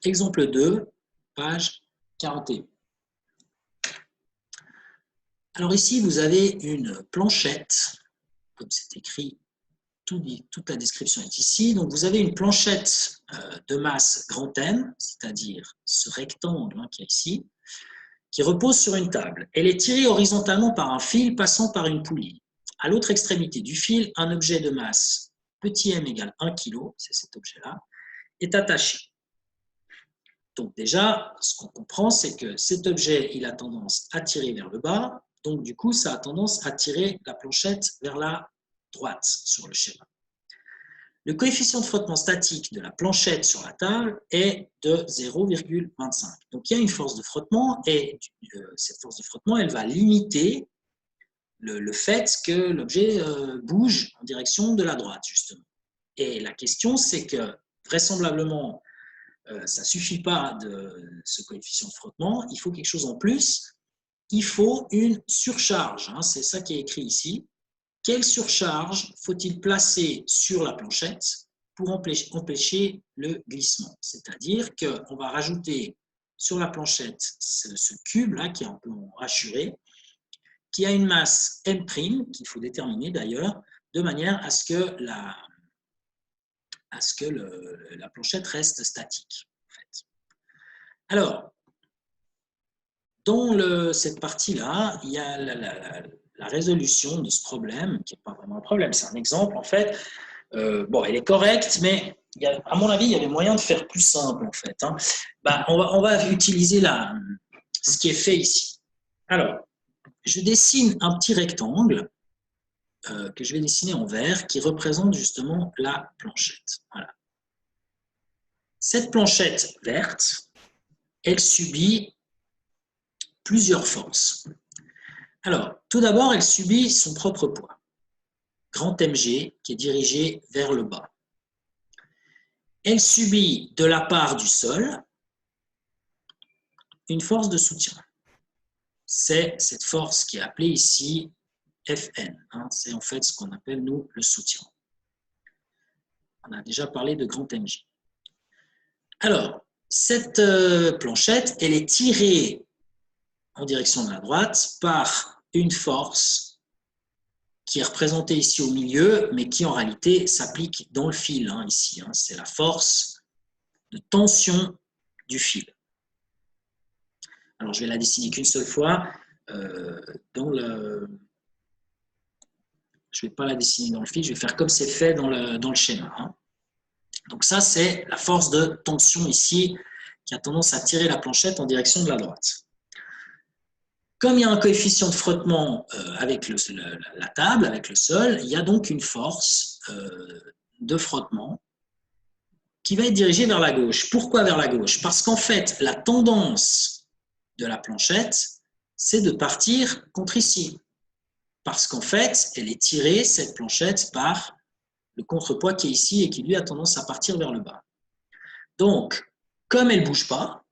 exemple 2, page 41. Alors ici, vous avez une planchette, comme c'est écrit, toute la description est ici. Donc vous avez une planchette de masse grand M, c'est-à-dire ce rectangle qui est ici, qui repose sur une table. Elle est tirée horizontalement par un fil passant par une poulie. À l'autre extrémité du fil, un objet de masse petit m égale 1 kg, c'est cet objet-là, est attaché. Donc déjà, ce qu'on comprend, c'est que cet objet, il a tendance à tirer vers le bas, donc du coup, ça a tendance à tirer la planchette vers la droite sur le schéma. Le coefficient de frottement statique de la planchette sur la table est de 0,25. Donc il y a une force de frottement et cette force de frottement, elle va limiter le fait que l'objet bouge en direction de la droite, justement. Et la question, c'est que vraisemblablement, ça ne suffit pas de ce coefficient de frottement, il faut quelque chose en plus, il faut une surcharge, c'est ça qui est écrit ici. Quelle surcharge faut-il placer sur la planchette pour empêcher le glissement? C'est-à-dire qu'on va rajouter sur la planchette ce cube-là qui est un peu hachuré, qui a une masse M', qu'il faut déterminer d'ailleurs, de manière à ce que la planchette reste statique. En fait. Alors, dans cette partie-là, il y a la résolution de ce problème, qui n'est pas vraiment un problème, c'est un exemple en fait. Bon, elle est correcte, mais à mon avis, il y avait moyen de faire plus simple en fait. On va utiliser ce qui est fait ici. Alors, je dessine un petit rectangle que je vais dessiner en vert qui représente justement la planchette. Voilà. Cette planchette verte, elle subit plusieurs forces. Alors, tout d'abord, elle subit son propre poids, grand mg, qui est dirigé vers le bas. Elle subit de la part du sol une force de soutien. C'est cette force qui est appelée ici Fn. C'est en fait ce qu'on appelle, nous, le soutien. On a déjà parlé de grand mg. Alors, cette planchette, elle est tirée en direction de la droite par une force qui est représentée ici au milieu, mais qui en réalité s'applique dans le fil, ici. C'est la force de tension du fil. Alors, je vais la dessiner qu'une seule fois. Je ne vais pas la dessiner dans le fil, je vais faire comme c'est fait dans le schéma. Donc ça, c'est la force de tension ici, qui a tendance à tirer la planchette en direction de la droite. Comme il y a un coefficient de frottement avec la table, avec le sol, il y a donc une force de frottement qui va être dirigée vers la gauche. Pourquoi vers la gauche? Parce qu'en fait, la tendance de la planchette, c'est de partir contre ici. Parce qu'en fait, elle est tirée, cette planchette, par le contrepoids qui est ici et qui, lui, a tendance à partir vers le bas. Donc, comme elle ne bouge pas,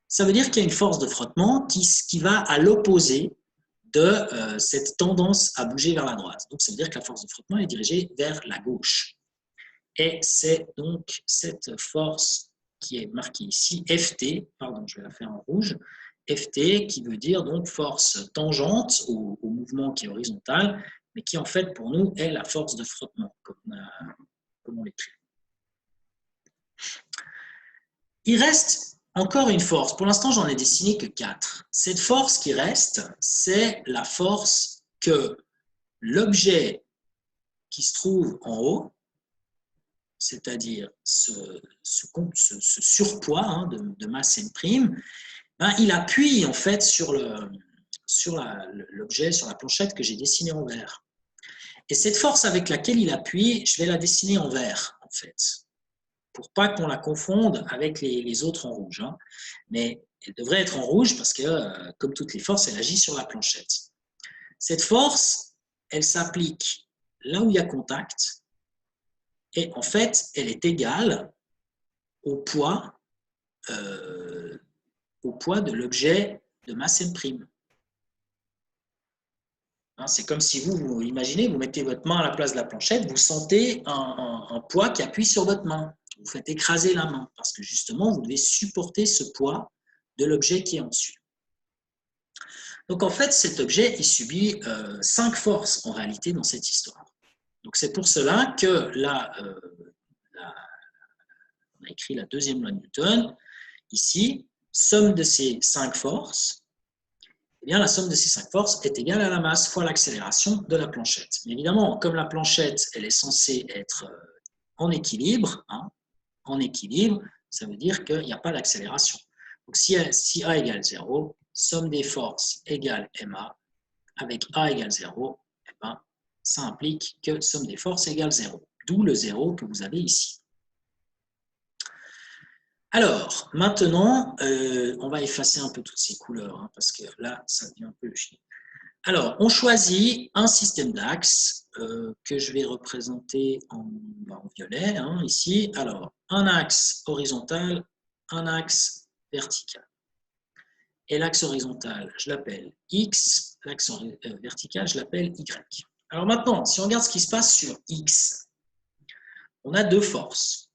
ça veut dire qu'il y a une force de frottement qui va à l'opposé de cette tendance à bouger vers la droite. Donc, ça veut dire que la force de frottement est dirigée vers la gauche. Et c'est donc cette force qui est marquée ici, Ft, pardon, je vais la faire en rouge, Ft qui veut dire donc force tangente au mouvement qui est horizontal, mais qui en fait pour nous est la force de frottement, comme on l'écrit. Il reste encore une force. Pour l'instant, j'en ai dessiné que 4. Cette force qui reste, c'est la force que l'objet qui se trouve en haut, c'est-à-dire ce surpoids de masse M', il appuie en fait sur l'objet, sur la planchette que j'ai dessinée en vert. Et cette force avec laquelle il appuie, je vais la dessiner en vert en fait, pour pas qu'on la confonde avec les autres en rouge. Mais elle devrait être en rouge parce que, comme toutes les forces, elle agit sur la planchette. Cette force, elle s'applique là où il y a contact, et en fait, elle est égale au poids de l'objet de masse M'. C'est comme si vous imaginez, vous mettez votre main à la place de la planchette, vous sentez un poids qui appuie sur votre main. Vous faites écraser la main parce que justement, vous devez supporter ce poids de l'objet qui est en dessus. Donc en fait, cet objet, il subit 5 forces en réalité dans cette histoire. Donc c'est pour cela que là, on a écrit la deuxième loi de Newton. Ici, somme de ces 5 forces, eh bien, la somme de ces 5 forces est égale à la masse fois l'accélération de la planchette. Mais évidemment, comme la planchette, elle est censée être en équilibre, en équilibre, ça veut dire qu'il n'y a pas d'accélération. Donc si A égale 0, somme des forces égale MA, avec A égale 0, eh ben, ça implique que somme des forces égale 0, d'où le 0 que vous avez ici. Alors, maintenant, on va effacer un peu toutes ces couleurs, parce que là, ça devient un peu le chien. Alors, on choisit un système d'axes que je vais représenter en violet, ici. Alors, un axe horizontal, un axe vertical. Et l'axe horizontal, je l'appelle X, l'axe vertical, je l'appelle Y. Alors maintenant, si on regarde ce qui se passe sur X, on a 2 forces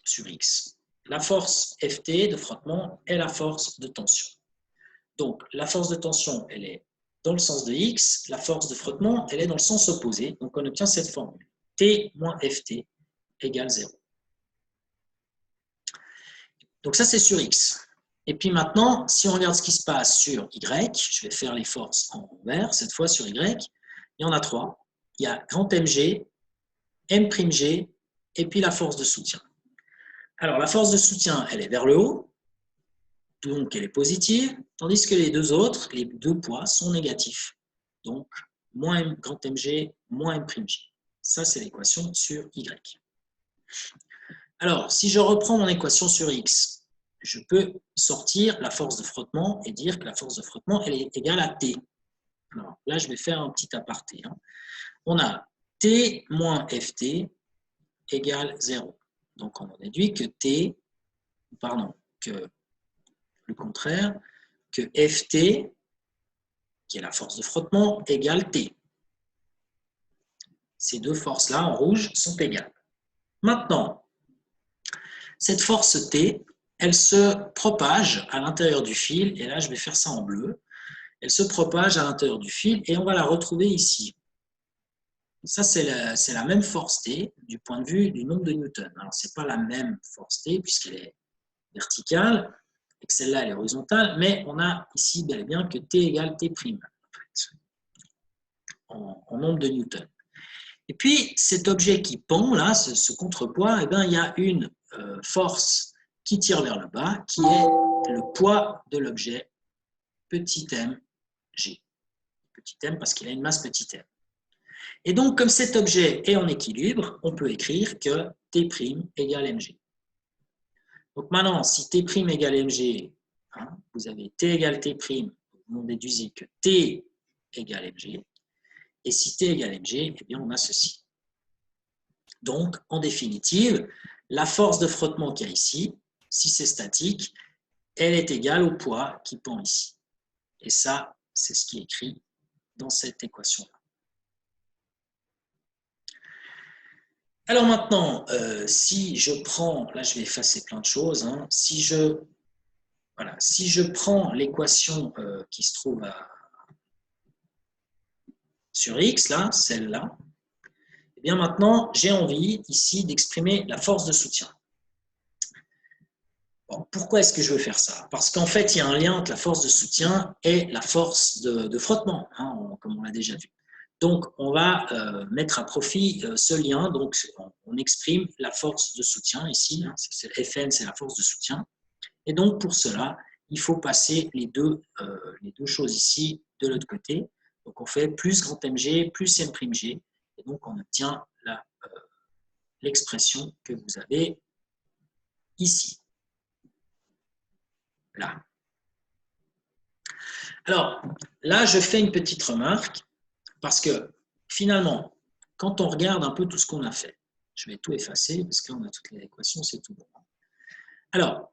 sur X. La force Ft de frottement et la force de tension. Donc, la force de tension, elle est dans le sens de X, la force de frottement, elle est dans le sens opposé. Donc, on obtient cette formule. T moins Ft égale 0. Donc, ça, c'est sur X. Et puis maintenant, si on regarde ce qui se passe sur Y, je vais faire les forces en vert, cette fois sur Y, il y en a 3. Il y a grand MG, M'G, et puis la force de soutien. Alors, la force de soutien, elle est vers le haut, donc elle est positive, tandis que les deux autres, les 2 poids, sont négatifs. Donc, moins grand Mg, moins M'G. Ça, c'est l'équation sur Y. Alors, si je reprends mon équation sur X, je peux sortir la force de frottement et dire que la force de frottement, elle est égale à T. Alors, là, je vais faire un petit aparté. On a T moins Ft égale 0. Donc, on en déduit que que le contraire, que Ft, qui est la force de frottement, égale T. Ces 2 forces-là, en rouge, sont égales. Maintenant, cette force T, elle se propage à l'intérieur du fil, et là, je vais faire ça en bleu. Elle se propage à l'intérieur du fil, et on va la retrouver ici. Ça, c'est la même force T du point de vue du nombre de Newton. Alors, ce n'est pas la même force T, puisqu'elle est verticale, et que celle-là, elle est horizontale, mais on a ici bel et bien que T égale T', en nombre de Newton. Et puis, cet objet qui pend, là, ce contrepoids, eh bien, il y a une force qui tire vers le bas, qui est le poids de l'objet, petit m, g. Petit m parce qu'il a une masse petit m. Et donc, comme cet objet est en équilibre, on peut écrire que T' égale mg. Donc maintenant, si T' égale mg, vous avez T égale T', vous en déduisez que T égale mg. Et si T égale mg, eh bien, on a ceci. Donc, en définitive, la force de frottement qu'il y a ici, si c'est statique, elle est égale au poids qui pend ici. Et ça, c'est ce qui est écrit dans cette équation-là. Alors maintenant, si je prends, là je vais effacer plein de choses, si je prends l'équation qui se trouve sur X, là, celle-là, et bien maintenant, j'ai envie ici d'exprimer la force de soutien. Bon, pourquoi est-ce que je veux faire ça? Parce qu'en fait, il y a un lien entre la force de soutien et la force de frottement, comme on l'a déjà vu. Donc, on va mettre à profit ce lien. Donc, on exprime la force de soutien ici. Fn, c'est la force de soutien. Et donc, pour cela, il faut passer les deux choses ici de l'autre côté. Donc, on fait plus grand Mg plus M'G. Et donc, on obtient l'expression que vous avez ici. Là. Alors, là, je fais une petite remarque parce que finalement, quand on regarde un peu tout ce qu'on a fait, je vais tout effacer parce qu'on a toutes les équations, c'est tout bon. Alors,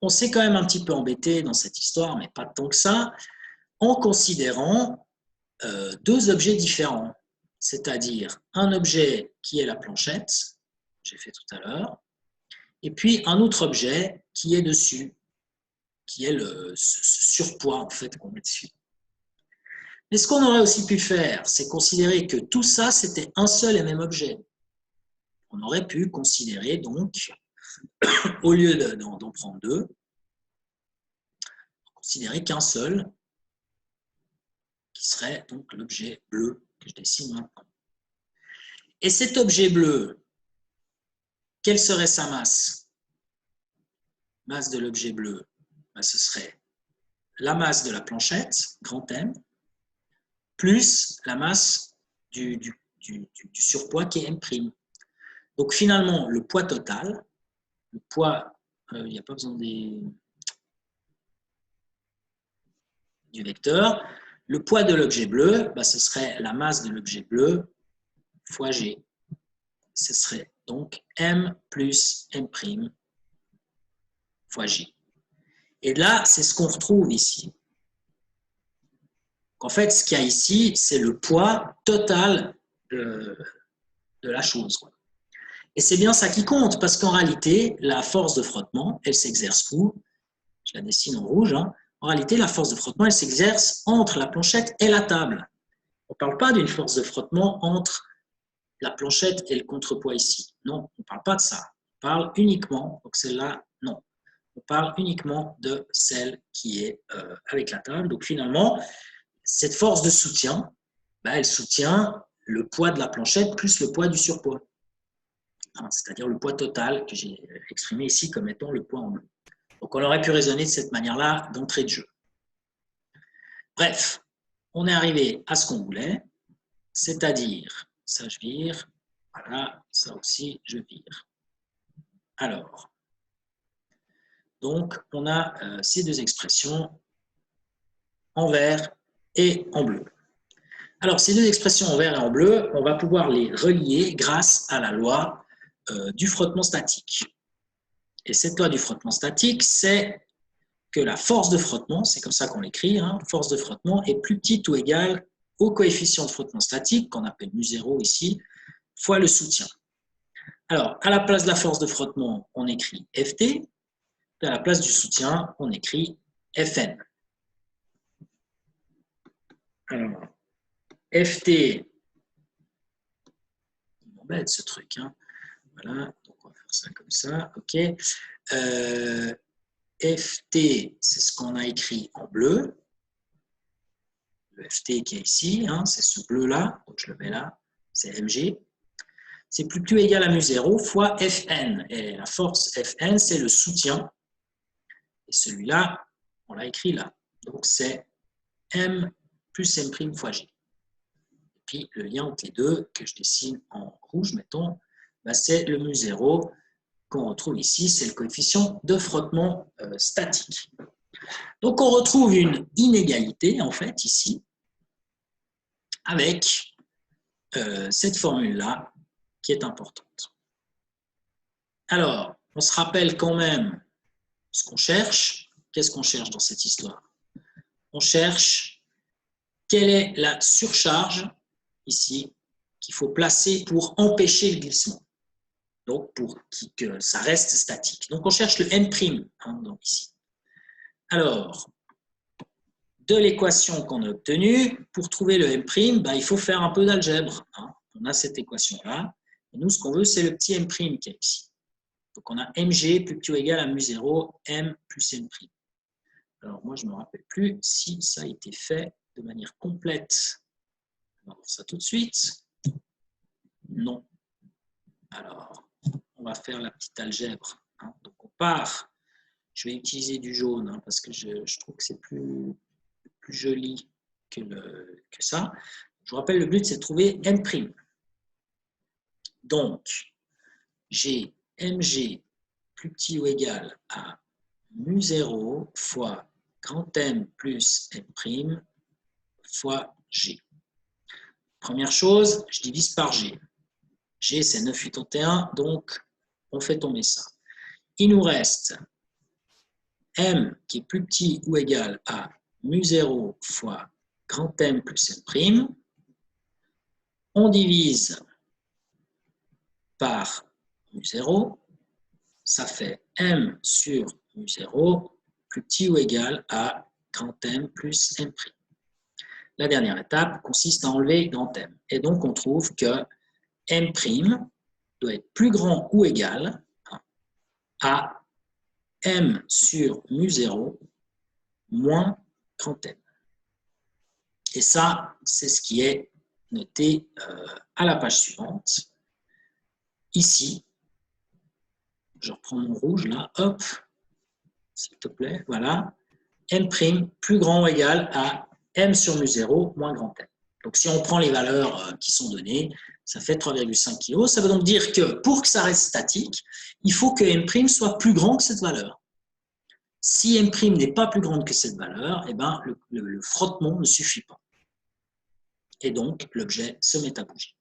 on s'est quand même un petit peu embêté dans cette histoire, mais pas tant que ça, en considérant 2 objets différents, c'est-à-dire un objet qui est la planchette j'ai fait tout à l'heure, et puis un autre objet qui est dessus, qui est ce surpoids en fait qu'on met dessus. Mais ce qu'on aurait aussi pu faire, c'est considérer que tout ça, c'était un seul et même objet. On aurait pu considérer donc, au lieu d'en prendre deux, considérer qu'un seul, qui serait donc l'objet bleu que je dessine maintenant. Et cet objet bleu, quelle serait sa masse? Masse de l'objet bleu, ben, ce serait la masse de la planchette, grand M, plus la masse du surpoids qui est M'. Donc finalement, le poids total, le poids, il n'y a pas besoin du vecteur, le poids de l'objet bleu, ben, ce serait la masse de l'objet bleu fois G. Ce serait donc M plus M' fois J. Et là, c'est ce qu'on retrouve ici. En fait, ce qu'il y a ici, c'est le poids total de la chose. Et c'est bien ça qui compte, parce qu'en réalité, la force de frottement, elle s'exerce où? Je la dessine en rouge. Hein. En réalité, la force de frottement, elle s'exerce entre la planchette et la table. On ne parle pas d'une force de frottement entre la planchette et le contrepoids ici. Non, on ne parle pas de ça. On parle uniquement, donc celle-là, non. On parle uniquement de celle qui est avec la table. Donc finalement, cette force de soutien, ben, elle soutient le poids de la planchette plus le poids du surpoids. C'est-à-dire le poids total que j'ai exprimé ici comme étant le poids en bleu. Donc on aurait pu raisonner de cette manière-là d'entrée de jeu. Bref, on est arrivé à ce qu'on voulait, c'est-à-dire, ça je vire, voilà, ça aussi je vire. Alors, donc on a ces deux expressions en vert et en bleu. Alors, ces deux expressions en vert et en bleu, on va pouvoir les relier grâce à la loi du frottement statique. Et cette loi du frottement statique, c'est que la force de frottement, c'est comme ça qu'on l'écrit, hein, force de frottement est plus petite ou égale au coefficient de frottement statique, qu'on appelle mu0 ici, fois le soutien. Alors, à la place de la force de frottement, on écrit Ft, et à la place du soutien, on écrit Fn. Alors, Ft, il m'embête ce truc, hein. Voilà, donc on va faire ça comme ça, ok. Ft, c'est ce qu'on a écrit en bleu. Le Ft qui est ici, hein, c'est ce bleu-là, donc je le mets là, c'est Mg. C'est plus ou égal à mu0 fois Fn. Et la force Fn, c'est le soutien. Et celui-là, on l'a écrit là. Donc c'est M plus M' fois J. Et puis le lien entre les deux, que je dessine en rouge, mettons, bah, c'est le mu0 qu'on retrouve ici, c'est le coefficient de frottement statique. Donc on retrouve une inégalité, en fait, ici, avec cette formule-là, qui est importante. Alors, on se rappelle quand même ce qu'on cherche. Qu'est-ce qu'on cherche dans cette histoire? On cherche quelle est la surcharge, ici, qu'il faut placer pour empêcher le glissement. Donc, pour que ça reste statique. Donc, on cherche le M', hein, donc ici. Alors, de l'équation qu'on a obtenue, pour trouver le M', ben, il faut faire un peu d'algèbre. Hein. On a cette équation-là. Et nous, ce qu'on veut, c'est le petit M' qui est ici. Donc, on a Mg plus petit ou égal à mu0, M plus M'. Alors, moi, je ne me rappelle plus si ça a été fait de manière complète. On va voir ça tout de suite. Non. Alors, on va faire la petite algèbre. Hein. Donc, on part. Je vais utiliser du jaune hein, parce que je trouve que c'est plus joli que ça. Je vous rappelle, le but, c'est de trouver M'. Donc, j'ai Mg plus petit ou égal à mu0 fois grand M plus M' fois G. Première chose, je divise par G. G, c'est 9,81, donc on fait tomber ça. Il nous reste M qui est plus petit ou égal à mu0 fois grand M plus M'. On divise par mu0, ça fait m sur mu0 plus petit ou égal à grand M plus M'. La dernière étape consiste à enlever grand M. Et donc, on trouve que M' doit être plus grand ou égal à M sur mu0 moins grand M. Et ça, c'est ce qui est noté à la page suivante. Ici, je reprends mon rouge là, hop, s'il te plaît, voilà. M' plus grand ou égal à M sur mu0 moins grand M. Donc, si on prend les valeurs qui sont données, ça fait 3,5 kg. Ça veut donc dire que pour que ça reste statique, il faut que M' soit plus grand que cette valeur. Si M' n'est pas plus grande que cette valeur, eh ben, le frottement ne suffit pas. Et donc, l'objet se met à bouger.